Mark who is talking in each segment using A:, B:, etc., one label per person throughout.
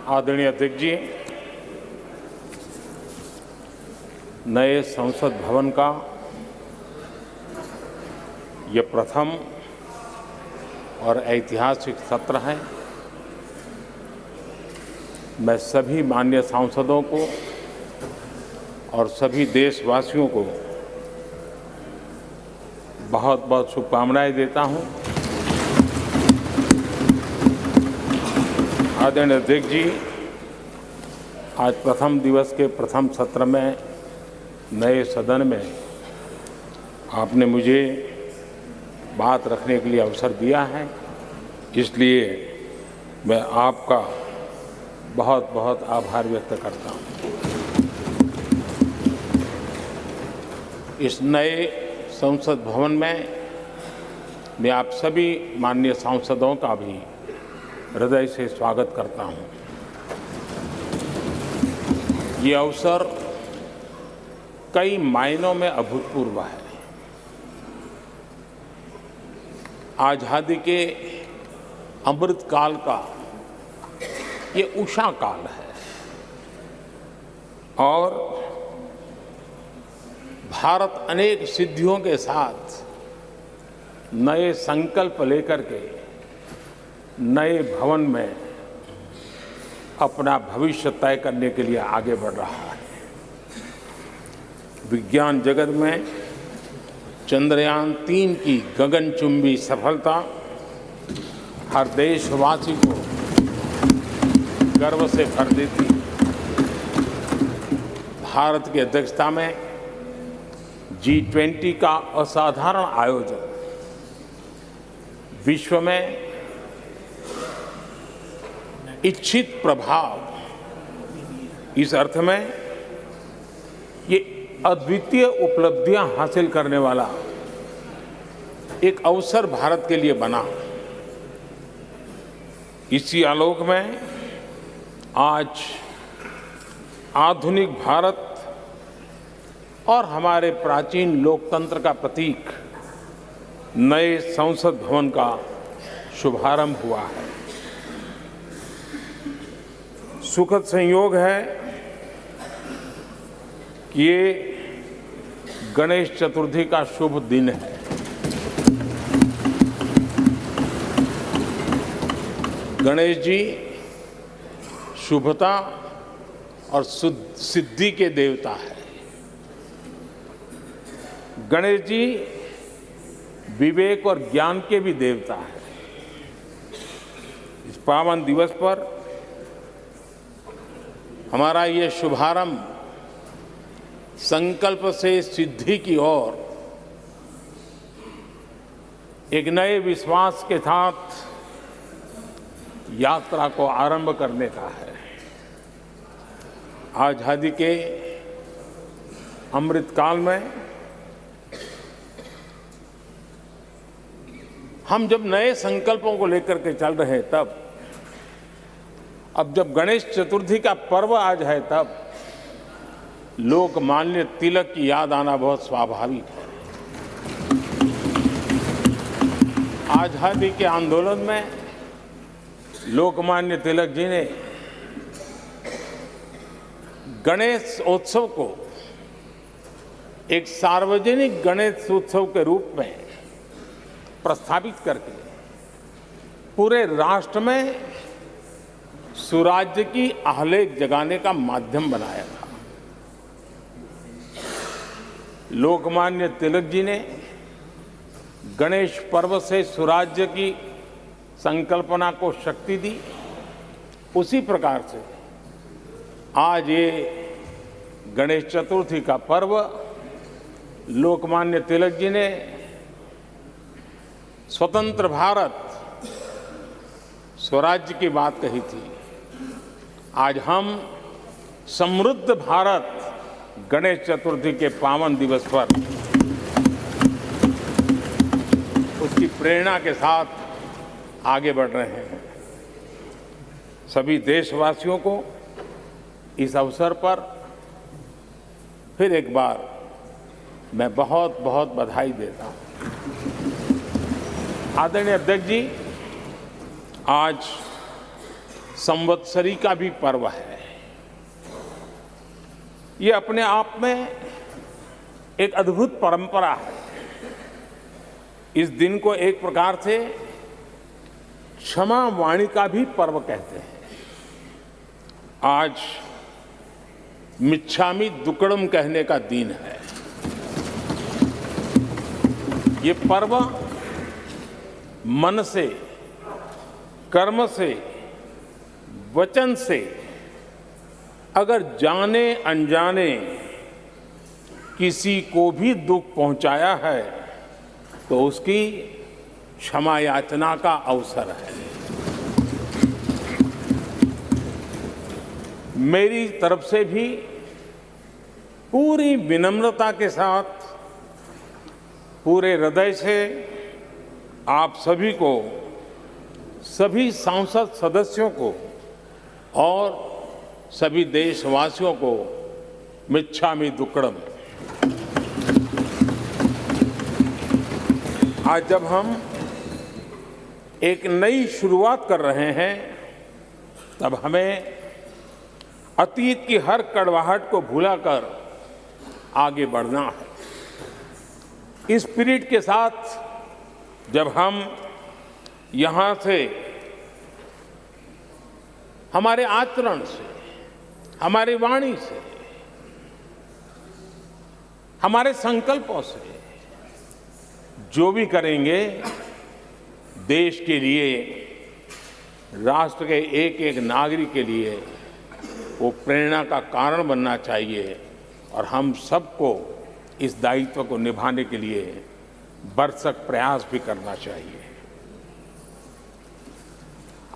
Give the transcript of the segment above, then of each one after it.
A: आदरणीय अध्यक्ष जी, नए संसद भवन का ये प्रथम और ऐतिहासिक सत्र है। मैं सभी माननीय सांसदों को और सभी देशवासियों को बहुत बहुत शुभकामनाएं देता हूं। आदरणीय अध्यक्ष जी, आज प्रथम दिवस के प्रथम सत्र में नए सदन में आपने मुझे बात रखने के लिए अवसर दिया है, इसलिए मैं आपका बहुत बहुत आभार व्यक्त करता हूं। इस नए संसद भवन में मैं आप सभी माननीय सांसदों का भी हृदय से स्वागत करता हूं। ये अवसर कई मायनों में अभूतपूर्व है। आजादी के अमृत काल का ये उषा काल है और भारत अनेक सिद्धियों के साथ नए संकल्प लेकर के नए भवन में अपना भविष्य तय करने के लिए आगे बढ़ रहा है। विज्ञान जगत में चंद्रयान 3 की गगनचुंबी सफलता हर देशवासी को गर्व से भर देती। भारत की अध्यक्षता में G20 का असाधारण आयोजन विश्व में इच्छित प्रभाव, इस अर्थ में ये अद्वितीय उपलब्धियां हासिल करने वाला एक अवसर भारत के लिए बना। इसी आलोक में आज आधुनिक भारत और हमारे प्राचीन लोकतंत्र का प्रतीक नए संसद भवन का शुभारंभ हुआ है। सुखद संयोग है कि ये गणेश चतुर्थी का शुभ दिन है। गणेश जी शुभता और सिद्धि के देवता है। गणेश जी विवेक और ज्ञान के भी देवता है। इस पावन दिवस पर हमारा ये शुभारंभ संकल्प से सिद्धि की ओर एक नए विश्वास के साथ यात्रा को आरंभ करने का है। आजादी के अमृत काल में हम जब नए संकल्पों को लेकर के चल रहे हैं, तब अब जब गणेश चतुर्थी का पर्व आज है, तब लोकमान्य तिलक की याद आना बहुत स्वाभाविक है। आजादी के आंदोलन में लोकमान्य तिलक जी ने गणेश उत्सव को एक सार्वजनिक गणेश उत्सव के रूप में प्रस्तावित करके पूरे राष्ट्र में सुराज्य की आहलेख जगाने का माध्यम बनाया था। लोकमान्य तिलक जी ने गणेश पर्व से सुराज्य की संकल्पना को शक्ति दी। उसी प्रकार से आज ये गणेश चतुर्थी का पर्व लोकमान्य तिलक जी ने स्वतंत्र भारत स्वराज्य की बात कही थी। आज हम समृद्ध भारत गणेश चतुर्थी के पावन दिवस पर उसकी प्रेरणा के साथ आगे बढ़ रहे हैं। सभी देशवासियों को इस अवसर पर फिर एक बार मैं बहुत बहुत बधाई देता हूं। आदरणीय अध्यक्ष जी, आज संवत्सरी का भी पर्व है। ये अपने आप में एक अद्भुत परंपरा है। इस दिन को एक प्रकार से क्षमा वाणी का भी पर्व कहते हैं। आज मिच्छामि दुक्कड़म कहने का दिन है। ये पर्व मन से, कर्म से, वचन से अगर जाने अनजाने किसी को भी दुख पहुंचाया है तो उसकी क्षमा याचना का अवसर है। मेरी तरफ से भी पूरी विनम्रता के साथ, पूरे हृदय से आप सभी को, सभी सांसद सदस्यों को और सभी देशवासियों को मिच्छामि दुक्कड़म। आज जब हम एक नई शुरुआत कर रहे हैं तब हमें अतीत की हर कड़वाहट को भुलाकर आगे बढ़ना है। इस स्पिरिट के साथ जब हम यहां से, हमारे आचरण से, हमारी वाणी से, हमारे संकल्पों से जो भी करेंगे, देश के लिए, राष्ट्र के एक एक नागरिक के लिए वो प्रेरणा का कारण बनना चाहिए और हम सबको इस दायित्व को निभाने के लिए भरसक प्रयास भी करना चाहिए।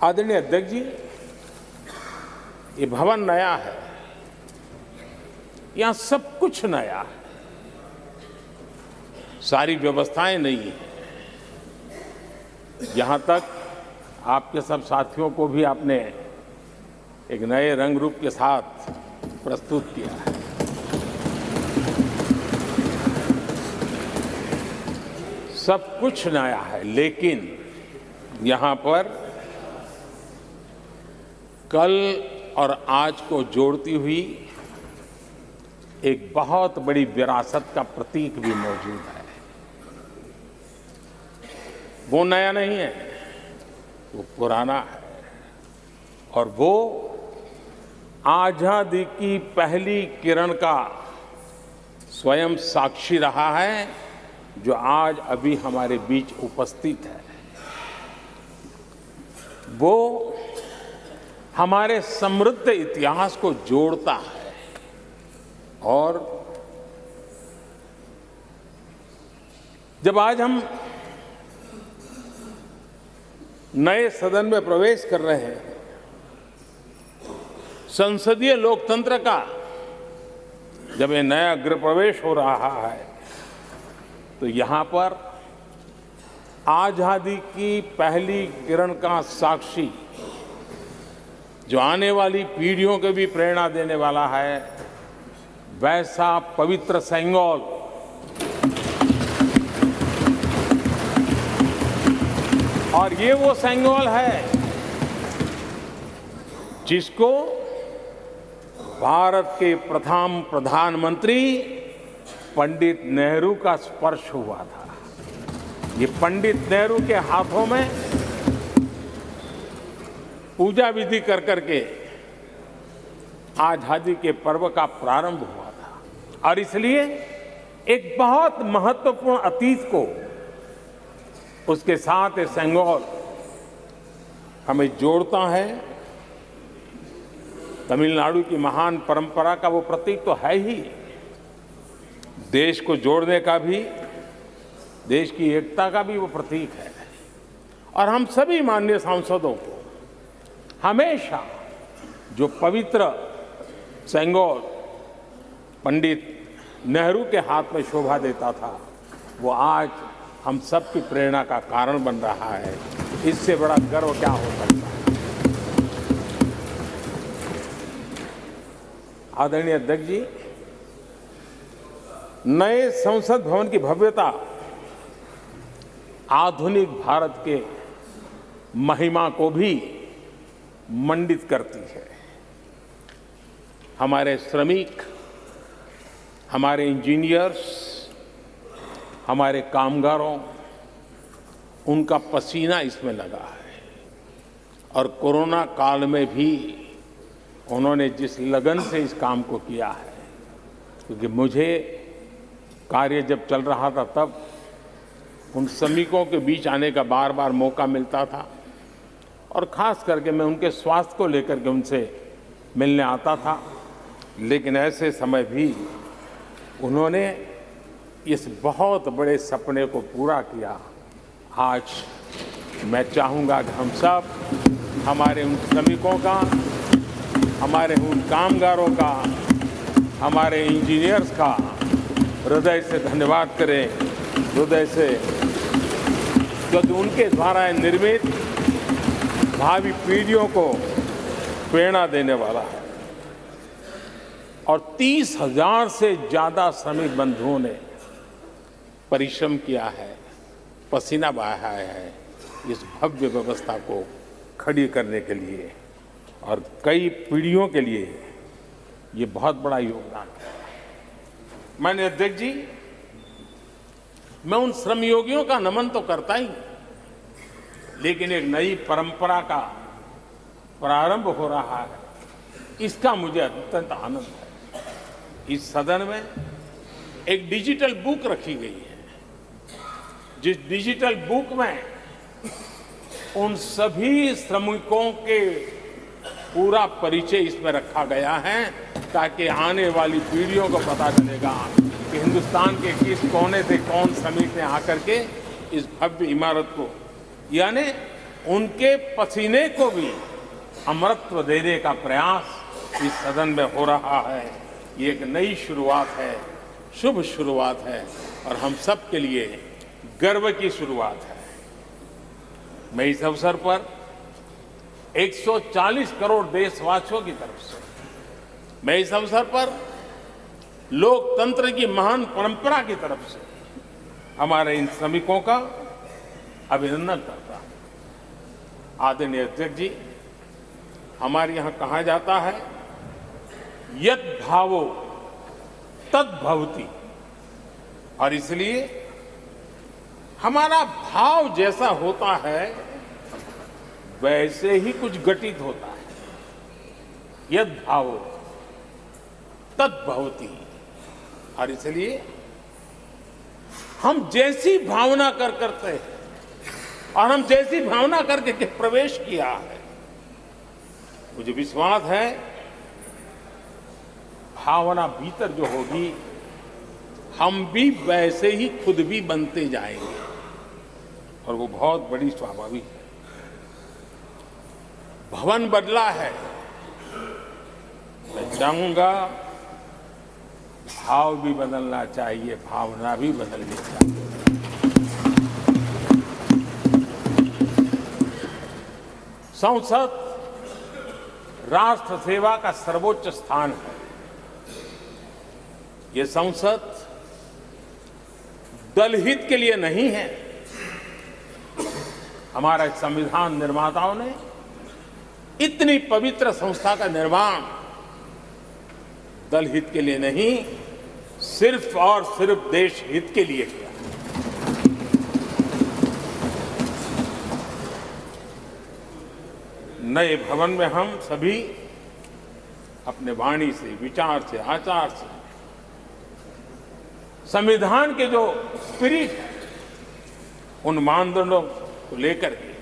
A: आदरणीय अध्यक्ष जी, ये भवन नया है, यहां सब कुछ नया है, सारी व्यवस्थाएं नई हैं। यहां तक आपके सब साथियों को भी आपने एक नए रंग रूप के साथ प्रस्तुत किया है। सब कुछ नया है, लेकिन यहां पर कल और आज को जोड़ती हुई एक बहुत बड़ी विरासत का प्रतीक भी मौजूद है। वो नया नहीं है, वो पुराना है और वो आजादी की पहली किरण का स्वयं साक्षी रहा है, जो आज अभी हमारे बीच उपस्थित है। वो हमारे समृद्ध इतिहास को जोड़ता है और जब आज हम नए सदन में प्रवेश कर रहे हैं, संसदीय लोकतंत्र का जब ये नया गृह प्रवेश हो रहा है, तो यहां पर आजादी की पहली किरण का साक्षी, जो आने वाली पीढ़ियों को भी प्रेरणा देने वाला है, वैसा पवित्र सेंगोल और ये वो सेंगोल है जिसको भारत के प्रथम प्रधानमंत्री पंडित नेहरू का स्पर्श हुआ था। ये पंडित नेहरू के हाथों में पूजा विधि कर करके आजादी के पर्व का प्रारंभ हुआ था और इसलिए एक बहुत महत्वपूर्ण अतीत को उसके साथ ये सेंगोल हमें जोड़ता है। तमिलनाडु की महान परंपरा का वो प्रतीक तो है ही, देश को जोड़ने का भी, देश की एकता का भी वो प्रतीक है। और हम सभी माननीय सांसदों को हमेशा जो पवित्र सेंगोल पंडित नेहरू के हाथ में शोभा देता था, वो आज हम सब की प्रेरणा का कारण बन रहा है। इससे बड़ा गर्व क्या हो सकता है। आदरणीय अध्यक्ष जी, नए संसद भवन की भव्यता आधुनिक भारत के महिमा को भी मंडित करती है। हमारे श्रमिक, हमारे इंजीनियर्स, हमारे कामगारों, उनका पसीना इसमें लगा है और कोरोना काल में भी उन्होंने जिस लगन से इस काम को किया है, क्योंकि मुझे कार्य जब चल रहा था तब उन श्रमिकों के बीच आने का बार बार मौका मिलता था और खास करके मैं उनके स्वास्थ्य को लेकर के उनसे मिलने आता था। लेकिन ऐसे समय भी उन्होंने इस बहुत बड़े सपने को पूरा किया। आज मैं चाहूँगा कि हम सब हमारे उन श्रमिकों का, हमारे उन कामगारों का, हमारे इंजीनियर्स का हृदय से धन्यवाद करें, हृदय से, क्योंकि उनके द्वारा निर्मित भावी पीढ़ियों को प्रेरणा देने वाला है। और 30,000 से ज़्यादा श्रमिक बंधुओं ने परिश्रम किया है, पसीना बहाया है इस भव्य व्यवस्था को खड़ी करने के लिए और कई पीढ़ियों के लिए ये बहुत बड़ा योगदान है। माननीय अध्यक्ष जी, मैं उन श्रमयोगियों का नमन तो करता ही, लेकिन एक नई परंपरा का प्रारंभ हो रहा है, इसका मुझे अत्यंत आनंद है। इस सदन में एक डिजिटल बुक रखी गई है, जिस डिजिटल बुक में उन सभी श्रमिकों के पूरा परिचय इसमें रखा गया है, ताकि आने वाली पीढ़ियों को पता चलेगा कि हिंदुस्तान के किस कोने से कौन श्रमिक ने आकर के इस भव्य इमारत को, यानी उनके पसीने को भी अमरत्व देने का प्रयास इस सदन में हो रहा है। ये एक नई शुरुआत है, शुभ शुरुआत है और हम सब के लिए गर्व की शुरुआत है। मैं इस अवसर पर 140 करोड़ देशवासियों की तरफ से, मैं इस अवसर पर लोकतंत्र की महान परंपरा की तरफ से हमारे इन श्रमिकों का अभिनंदन करता हूं। आदरणीय अध्यक्ष जी, हमारे यहां कहा जाता है यत् भावो तद् भवति, और इसलिए हमारा भाव जैसा होता है वैसे ही कुछ घटित होता है। यद् भावो तद् भवति, और इसलिए हम जैसी भावना करते हैं और हम जैसी भावना करके प्रवेश किया है, मुझे विश्वास है भावना भीतर जो होगी हम भी वैसे ही खुद भी बनते जाएंगे और वो बहुत बड़ी स्वाभाविक है। भवन बदला है, मैं चाहूंगा भाव भी बदलना चाहिए, भावना भी बदलनी चाहिए। संसद राष्ट्र सेवा का सर्वोच्च स्थान है। ये संसद दलहित के लिए नहीं है। हमारा संविधान निर्माताओं ने इतनी पवित्र संस्था का निर्माण दलहित के लिए नहीं, सिर्फ और सिर्फ देश हित के लिए किया। नए भवन में हम सभी अपने वाणी से, विचार से, आचार से संविधान के जो स्पिरिट है उन मानदंडों को लेकर के,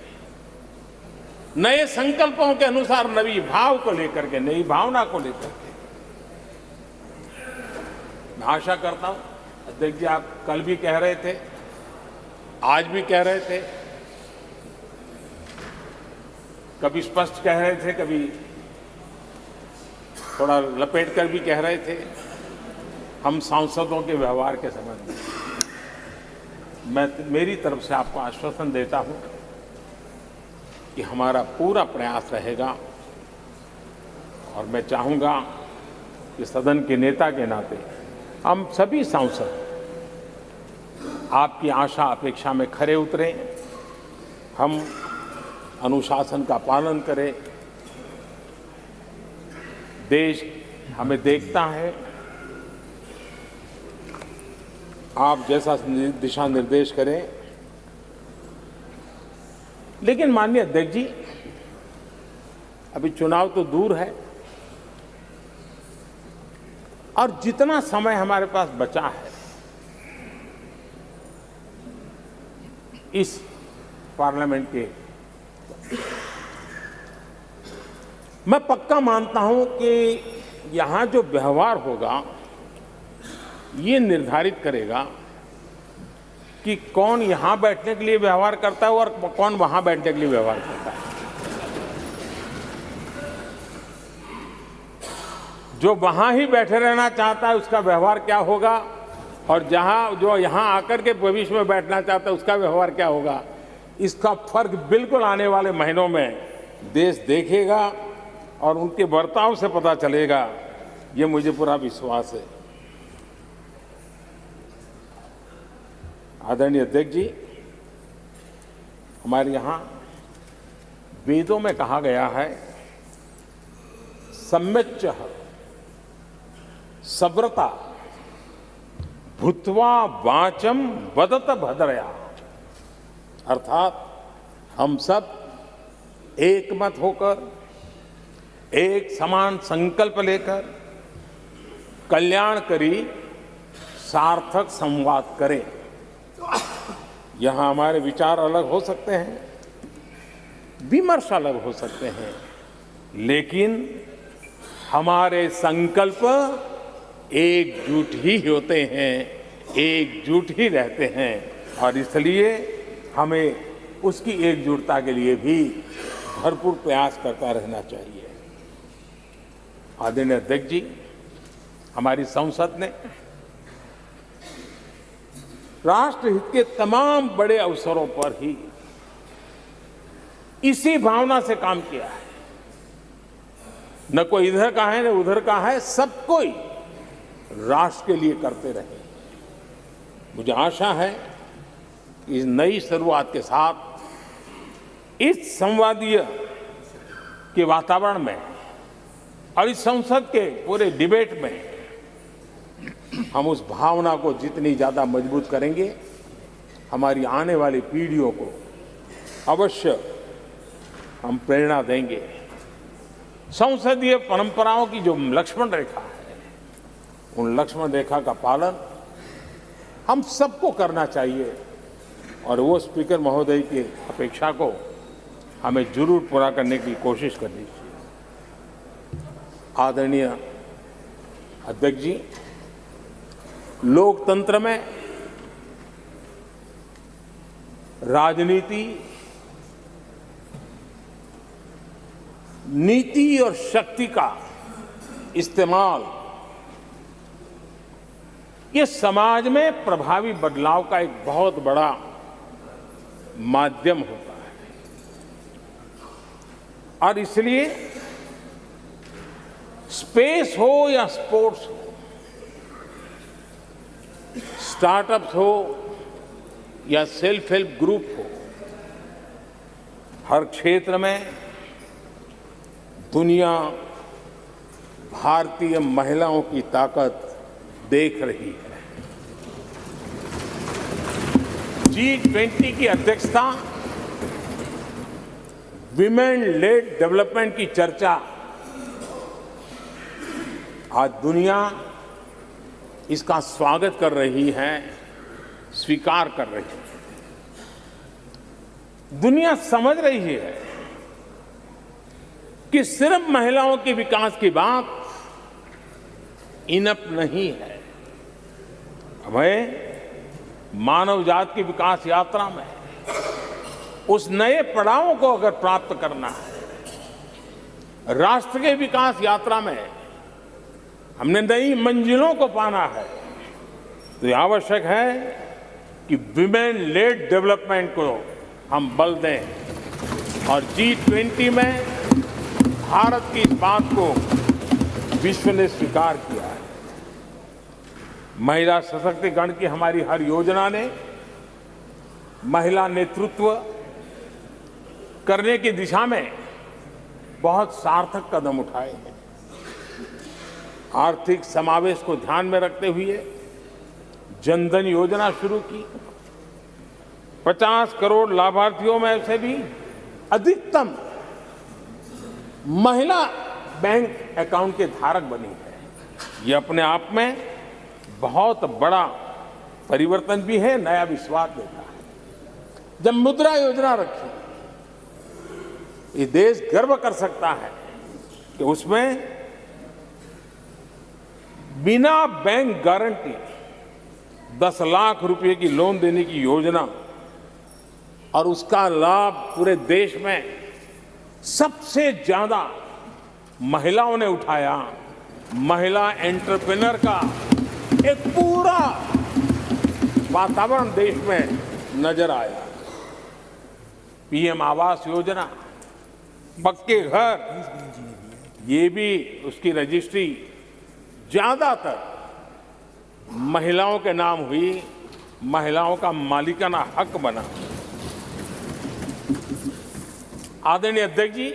A: नए संकल्पों के अनुसार नई भाव को लेकर के, नई भावना को लेकर के, मैं आशा करता हूं अध्यक्ष जी, आप कल भी कह रहे थे, आज भी कह रहे थे, कभी स्पष्ट कह रहे थे, कभी थोड़ा लपेट कर भी कह रहे थे, हम सांसदों के व्यवहार के संबंध में मैं मेरी तरफ से आपको आश्वासन देता हूं कि हमारा पूरा प्रयास रहेगा और मैं चाहूंगा कि सदन के नेता के नाते हम सभी सांसद आपकी आशा अपेक्षा में खरे उतरें, हम अनुशासन का पालन करें, देश हमें देखता है। आप जैसा दिशा निर्देश करें। लेकिन माननीय अध्यक्ष जी, अभी चुनाव तो दूर है और जितना समय हमारे पास बचा है इस पार्लियामेंट के, मैं पक्का मानता हूं कि यहां जो व्यवहार होगा ये निर्धारित करेगा कि कौन यहां बैठने के लिए व्यवहार करता है और कौन वहां बैठने के लिए व्यवहार करता है। जो वहां ही बैठे रहना चाहता है उसका व्यवहार क्या होगा, और जो यहां आकर के भविष्य में बैठना चाहता है उसका व्यवहार क्या होगा, इसका फर्क बिल्कुल आने वाले महीनों में देश देखेगा और उनके बर्ताव से पता चलेगा। ये मुझे पूरा विश्वास है। आदरणीय अध्यक्ष जी, हमारे यहाँ वेदों में कहा गया है, सम्यच्च सब्रता भूत्वा वाचम वदत भद्रया, अर्थात हम सब एक मत होकर, एक समान संकल्प लेकर कल्याणकारी सार्थक संवाद करें। यहां हमारे विचार अलग हो सकते हैं, विमर्श अलग हो सकते हैं, लेकिन हमारे संकल्प एकजुट ही होते हैं, एकजुट ही रहते हैं, और इसलिए हमें उसकी एकजुटता के लिए भी भरपूर प्रयास करता रहना चाहिए। आदरणीय अध्यक्ष जी, हमारी संसद ने राष्ट्रहित के तमाम बड़े अवसरों पर ही इसी भावना से काम किया है। न कोई इधर का है न उधर का है, सब कोई राष्ट्र के लिए करते रहे। मुझे आशा है कि इस नई शुरुआत के साथ इस संवादीय के वातावरण में और इस संसद के पूरे डिबेट में हम उस भावना को जितनी ज्यादा मजबूत करेंगे, हमारी आने वाली पीढ़ियों को अवश्य हम प्रेरणा देंगे। संसदीय परंपराओं की जो लक्ष्मण रेखा है, उन लक्ष्मण रेखा का पालन हम सबको करना चाहिए, और वो स्पीकर महोदय की अपेक्षा को हमें जरूर पूरा करने की कोशिश करनी चाहिए। आदरणीय अध्यक्ष जी, लोकतंत्र में राजनीति, नीति और शक्ति का इस्तेमाल ये समाज में प्रभावी बदलाव का एक बहुत बड़ा माध्यम होता है, और इसलिए स्पेस हो या स्पोर्ट्स हो, स्टार्टअप्स हो या सेल्फ हेल्प ग्रुप हो, हर क्षेत्र में दुनिया भारतीय महिलाओं की ताकत देख रही है। G20 की अध्यक्षता, विमेन लेड डेवलपमेंट की चर्चा आज दुनिया इसका स्वागत कर रही है, स्वीकार कर रही है। दुनिया समझ रही है कि सिर्फ महिलाओं के विकास की बात इनफ नहीं है। हमें मानव जाति की विकास यात्रा में उस नए पड़ावों को अगर प्राप्त करना है, राष्ट्र के विकास यात्रा में हमने नई मंजिलों को पाना है, तो यह आवश्यक है कि विमेन लेड डेवलपमेंट को हम बल दें। और G20 में भारत की इस बात को विश्व ने स्वीकार किया है। महिला सशक्तिकरण की हमारी हर योजना ने महिला नेतृत्व करने की दिशा में बहुत सार्थक कदम उठाए हैं। आर्थिक समावेश को ध्यान में रखते हुए जनधन योजना शुरू की। 50 करोड़ लाभार्थियों में से भी अधिकतम महिला बैंक अकाउंट के धारक बनी है। ये अपने आप में बहुत बड़ा परिवर्तन भी है, नया विश्वास देता है। जब मुद्रा योजना रखी, ये देश गर्व कर सकता है कि उसमें बिना बैंक गारंटी 10 लाख रुपए की लोन देने की योजना, और उसका लाभ पूरे देश में सबसे ज्यादा महिलाओं ने उठाया। महिला एंटरप्रेन्योर का एक पूरा वातावरण देश में नजर आया। पीएम आवास योजना, पक्के घर, ये भी उसकी रजिस्ट्री ज्यादातर महिलाओं के नाम हुई, महिलाओं का मालिकाना हक बना। आदरणीय अध्यक्ष जी,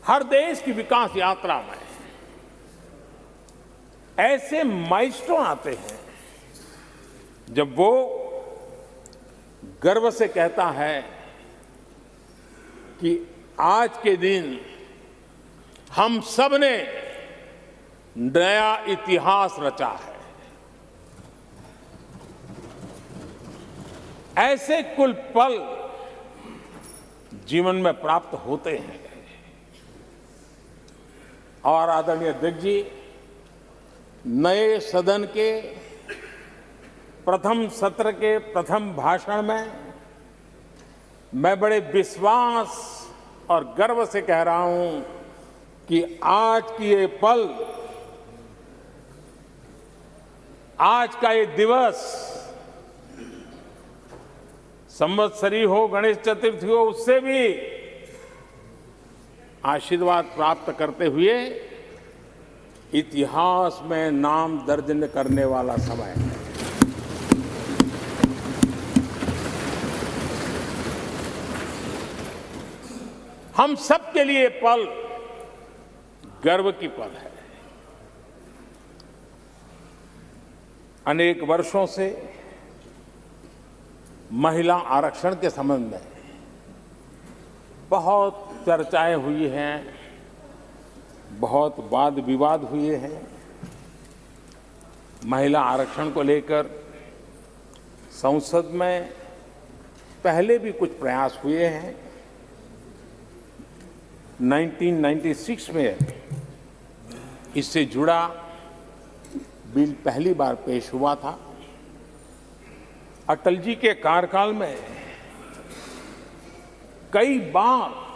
A: हर देश की विकास यात्रा में ऐसे माइलस्टोन आते हैं जब वो गर्व से कहता है कि आज के दिन हम सब ने नया इतिहास रचा है। ऐसे कुल पल जीवन में प्राप्त होते हैं। और आदरणीय अध्यक्ष जी, नए सदन के प्रथम सत्र के प्रथम भाषण में मैं बड़े विश्वास और गर्व से कह रहा हूं कि आज की ये पल, आज का ये दिवस, संवत्सरी हो, गणेश चतुर्थी हो, उससे भी आशीर्वाद प्राप्त करते हुए इतिहास में नाम दर्ज करने वाला समय है। हम सब के लिए पल गर्व की पल है। अनेक वर्षों से महिला आरक्षण के संबंध में बहुत चर्चाएं हुई हैं, बहुत वाद विवाद हुए हैं। महिला आरक्षण को लेकर संसद में पहले भी कुछ प्रयास हुए हैं। 1996 में इससे जुड़ा बिल पहली बार पेश हुआ था। अटल जी के कार्यकाल में कई बार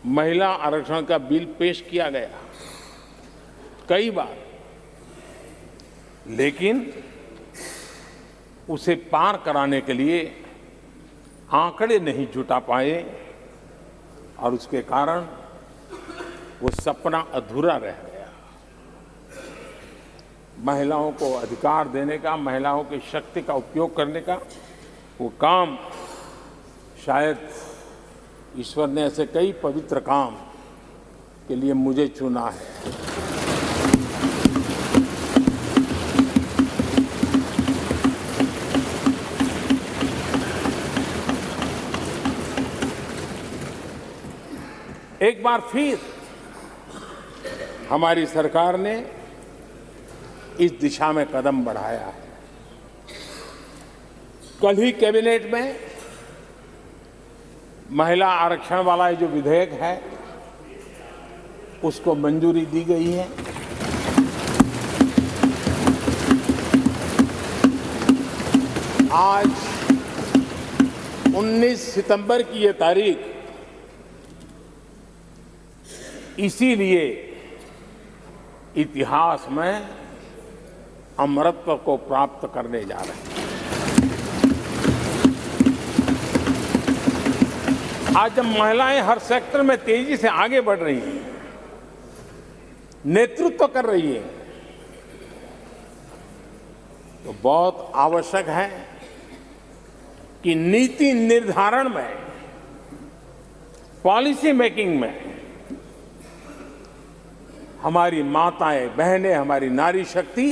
A: महिला आरक्षण का बिल पेश किया गया, कई बार, लेकिन उसे पार कराने के लिए आंकड़े नहीं जुटा पाए और उसके कारण वो सपना अधूरा रह गया। महिलाओं को अधिकार देने का, महिलाओं की शक्ति का उपयोग करने का वो काम, शायद ईश्वर ने ऐसे कई पवित्र काम के लिए मुझे चुना है। एक बार फिर हमारी सरकार ने इस दिशा में कदम बढ़ाया है। कल ही कैबिनेट में महिला आरक्षण वाला जो विधेयक है उसको मंजूरी दी गई है। आज 19 सितंबर की ये तारीख इसीलिए इतिहास में अमरत्व को प्राप्त करने जा रहे हैं। आज जब महिलाएं हर सेक्टर में तेजी से आगे बढ़ रही हैं, नेतृत्व कर रही है, तो बहुत आवश्यक है कि नीति निर्धारण में, पॉलिसी मेकिंग में हमारी माताएं, बहनें, हमारी नारी शक्ति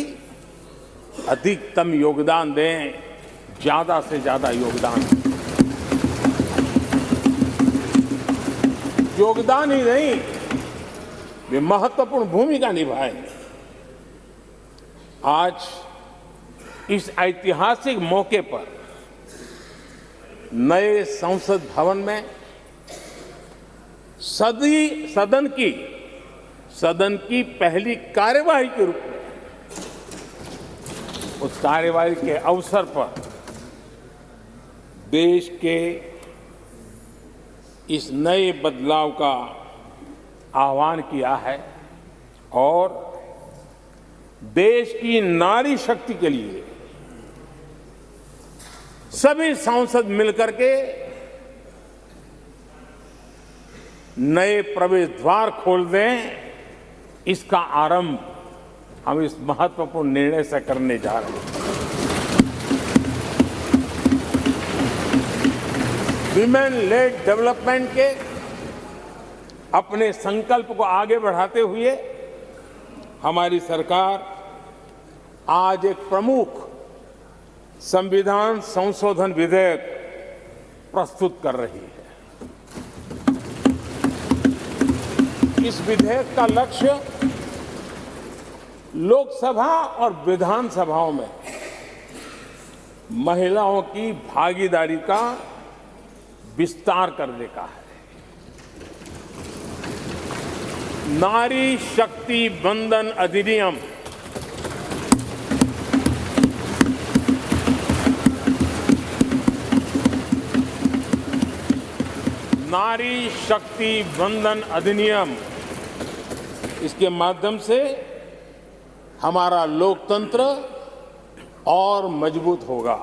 A: अधिकतम योगदान दें, ज्यादा से ज्यादा योगदान दें। योगदान ही नहीं, वे महत्वपूर्ण भूमिका निभाएं। आज इस ऐतिहासिक मौके पर नए संसद भवन में सदन की पहली कार्यवाही के रूप में उस कार्यवाही के अवसर पर देश के इस नए बदलाव का आह्वान किया है और देश की नारी शक्ति के लिए सभी सांसद मिलकर के नए प्रवेश द्वार खोल दें, इसका आरंभ हम इस महत्वपूर्ण निर्णय से करने जा रहे हैं। विमेन लेड डेवलपमेंट के अपने संकल्प को आगे बढ़ाते हुए हमारी सरकार आज एक प्रमुख संविधान संशोधन विधेयक प्रस्तुत कर रही है। इस विधेयक का लक्ष्य लोकसभा और विधानसभाओं में महिलाओं की भागीदारी का विस्तार करने का है। नारी शक्ति वंदन अधिनियम नारी शक्ति वंदन अधिनियम, इसके माध्यम से हमारा लोकतंत्र और मजबूत होगा।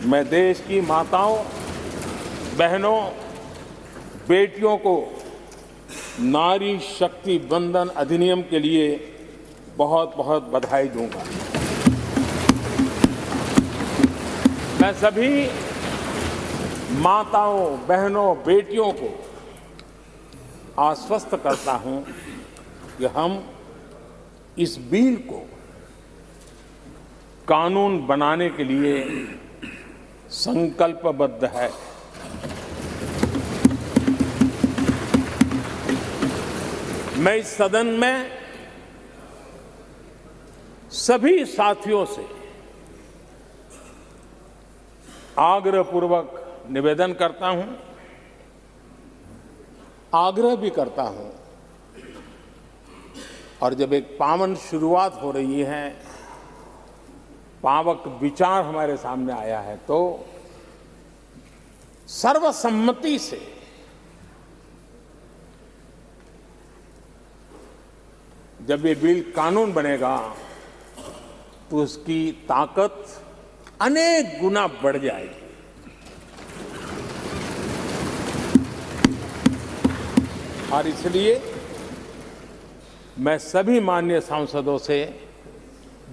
A: मैं देश की माताओं, बहनों, बेटियों को नारी शक्ति वंदन अधिनियम के लिए बहुत बहुत बधाई दूंगा। मैं सभी माताओं, बहनों, बेटियों को आश्वस्त करता हूं कि हम इस बिल को कानून बनाने के लिए संकल्पबद्ध है। मैं इस सदन में सभी साथियों से आग्रहपूर्वक निवेदन करता हूं, आग्रह भी करता हूं, और जब एक पावन शुरुआत हो रही है, पावक विचार हमारे सामने आया है, तो सर्वसम्मति से जब ये बिल कानून बनेगा तो उसकी ताकत अनेक गुना बढ़ जाएगी। और इसलिए मैं सभी माननीय सांसदों से,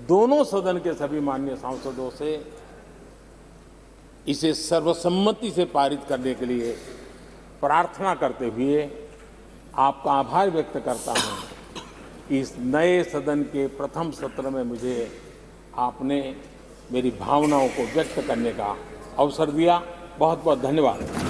A: दोनों सदन के सभी माननीय सांसदों से इसे सर्वसम्मति से पारित करने के लिए प्रार्थना करते हुए आपका आभार व्यक्त करता हूं कि इस नए सदन के प्रथम सत्र में मुझे आपने मेरी भावनाओं को व्यक्त करने का अवसर दिया। बहुत बहुत धन्यवाद।